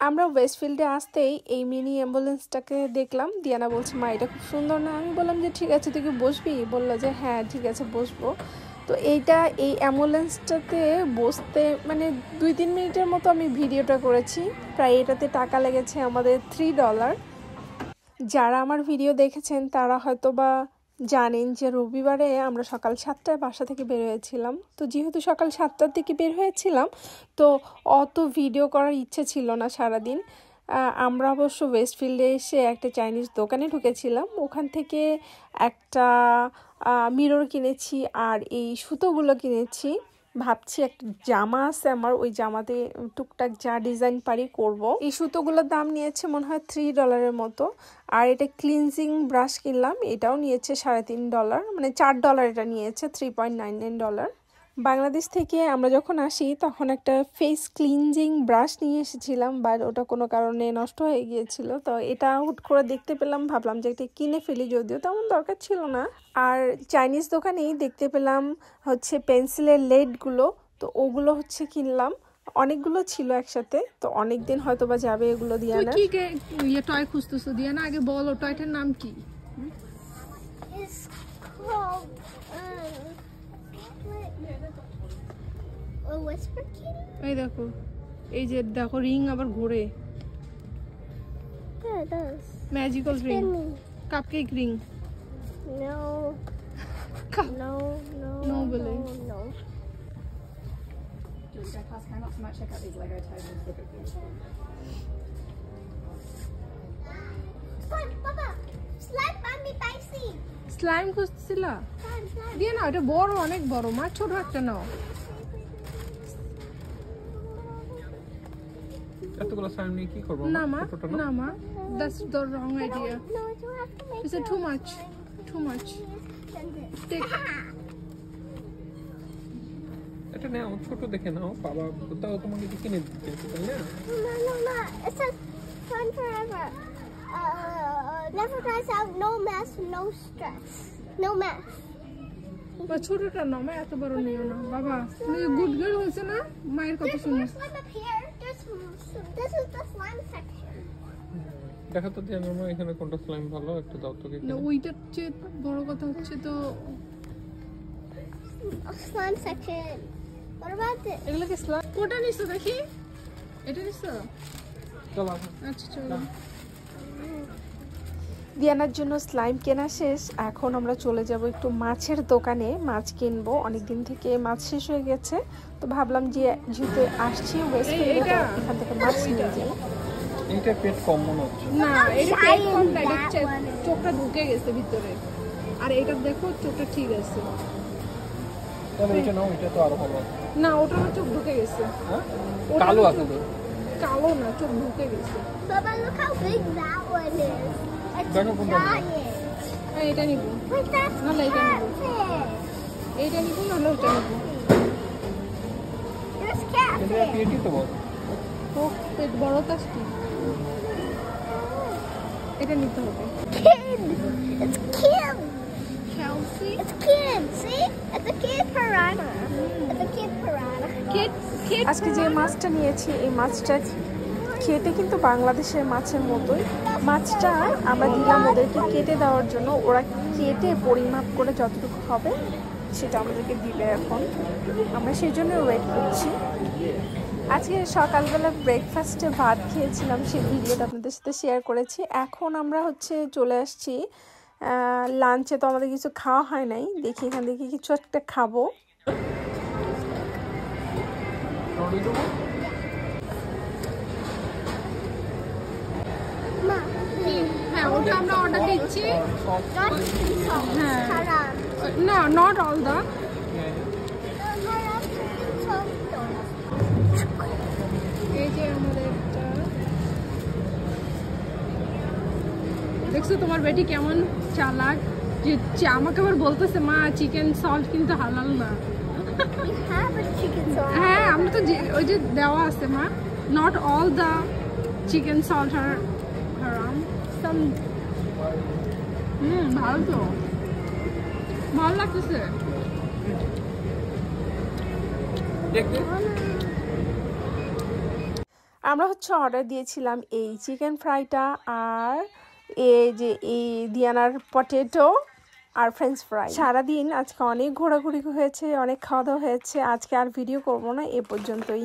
আমরা ওয়েস্টফিল্ডে আসতেই এই মিনি অ্যাম্বুলেন্সটাকে দেখলাম। দিয়ানা বলছে, মা এটা খুব সুন্দর না? আমি বললাম যে ঠিক আছে, তুই কি বসবি? বললো যে হ্যাঁ ঠিক আছে বসবো। তো এই অ্যাম্বুলেন্সটাতে বসতে মানে 2-3 মিনিটের মতো আমি ভিডিওটা করেছি। প্রায় এটাতে টাকা লেগেছে আমাদের $3। যারা আমার ভিডিও দেখেছেন তারা হয়তো বা জানেন যে রবিবারে আমরা সকাল 7টায় বাসা থেকে বের হয়েছিলাম। তো যেহেতু সকাল 7টার দিকে বের হয়েছিলাম, তো অত ভিডিও করার ইচ্ছে ছিল না সারাদিন। আমরা অবশ্য ওয়েস্টফিল্ডে এসে একটা চাইনিজ দোকানে ঢুকেছিলাম। ওখান থেকে একটা মিরর কিনেছি আর এই সুতোগুলো কিনেছি। ভাবছি একটা জামা আছে আমার, ওই জামাতে টুকটাক যা ডিজাইন পারি করব। এই সুতোগুলোর দাম নিয়েছে মনে হয় $3 মতো। আর এটা ক্লিনজিং ব্রাশ কিনলাম, এটাও নিয়েছে $3.5, মানে $4 এটা নিয়েছে, $3.99। বাংলাদেশ থেকে আমরা যখন আসি তখন একটা ফেস ক্লিনজিং ব্রাশ নিয়ে এসেছিলাম, বাট ওটা কোনো কারণে নষ্ট হয়ে গিয়েছিল। তো এটা হুট করে দেখতে পেলাম, ভাবলাম যে এটা কিনে ফেলি, যদিও তেমন দরকার ছিল না। আর চাইনিজ দোকানেই দেখতে পেলাম হচ্ছে পেন্সিলের লেডগুলো, তো ওগুলো হচ্ছে কিনলাম। অনেকগুলো ছিল একসাথে, তো অনেকদিন হয়তো বা যাবে এগুলো দিয়ে না। কি ইয়ে টয় খুঁজতেছো দিয়া না? আগে বলো টয়টার নাম কি? এই দেখো, এই যে দেখো রিং আবার ঘুরে, magical ring, cupcake ring. No বলে স্লাইম খুঁজছিলা? দিয়ে না, এটা বড়, অনেক বড় মা, ছোট একটা নাও। এতগুলো স্লাইম নিয়ে কি করব? না মা, না মা, that's the wrong idea. Is it too much? Too much. Take. এটা নাও, ছোট দেখে নাও। বাবা কোথাও তোমাকে কি কিনে দিতে, তাই না? No. It says fun forever. Never drives out, no mess, no stress. No mess. বা ছোটটা নাও মা, এত বড় নিও না বাবা। তুমি গুড গার্ল হয়েছে না, মায়ের কথা শুনো। There's slime up here. This is the slime section. দেখো তো জানো না এখানে কোনটা স্লাইম ভালো, একটু দাও তো। না, ওইটার চেয়ে বড় কথা হচ্ছে তো Slime section. What about this? এগুলো কি স্লাইম? কোটা নিছো দেখি? এটা নিছো? চলো আচ্ছা চলো। দিয়ানার জন্য স্লাইম কেনা শেষ। এখন আমরা চলে যাব একটু মাছের দোকানে, মাছ কিনবো। অনেকদিন থেকে মাছ শেষ হয়ে গেছে, তো ভাবলাম যে যেহেতু আসছি ওয়েস্টফিল্ডে, এখান থেকে মাছ নিয়ে যাই। এইটা পেট কম মনে হচ্ছে। না, এটা পেট কম না, এটা চোখটা ঢুকে গেছে ভিতরে। আর এটা দেখো চোখটা ঠিক আছে। তাহলে এটা নাও, এটা তো আরো ভালো। না, ওটা চোখ ঢুকে গেছে। হ্যাঁ, কালো আছে তো। কালো না, চোখ ঢুকে গেছে। Baba, look how big that one is. It's Bago po ba? giant. এটা নিব। Wait, that's No, like that. catfish. এইটা নিব না, ওটা নিব। There's এটা catfish. পেটই তো বড়। ও পেট বড় তাস কি? এটা নিতে হবে। Kid. It's kid. Chelsea. It's kid. See? It's a kid piranha. It's a kid piranha. Kid. আজকে যে মাছটা নিয়েছি, এই মাছটা খেতে কিন্তু বাংলাদেশের মাছের মতোই। মাছটা আমরা দিলাম ওদেরকে কেটে দেওয়ার জন্য, ওরা কেটে পরিমাপ করে যতটুকু হবে সেটা আমাদেরকে দিবে। এখন আমরা সেই জন্য ওয়েট করছি। আজকে সকালবেলা ব্রেকফাস্টে ভাত খেয়েছিলাম, সেই ভিডিওটা আপনাদের সাথে শেয়ার করেছি। এখন আমরা হচ্ছে চলে আসছি লাঞ্চে। তো আমাদের কিছু খাওয়া হয় নাই, দেখি এখান থেকে কিছু একটা খাবো। হ্যাঁ, ওটা আমরা অর্ডার দিচ্ছি। Not chicken salt. হ্যাঁ। Haram. না, নট অল দা। Haram chicken salt. এই যে আমাদের দেখছো তোমার বেটি কেমন চালাক, যে আমাকে আবার বলতেছে মা চিকেন সল্ট কিন্তু হালাল না। We have a chicken salt. হ্যাঁ, আমরা তো ওই যে দেওয়া আছে মা, not all the chicken salt are হারাম। সাম ভালো তো, ভালো লাগতেছে। দেখতে আমরা হচ্ছে অর্ডার দিয়েছিলাম এই চিকেন ফ্রাইটা আর এই যে এই দিয়ানার পটেটো আর ফ্রেঞ্চ ফ্রাই। সারাদিন আজকে অনেক ঘোরাঘুরি হয়েছে, অনেক খাওয়া দাওয়া হয়েছে। আজকে আর ভিডিও করবো না, এ পর্যন্তই।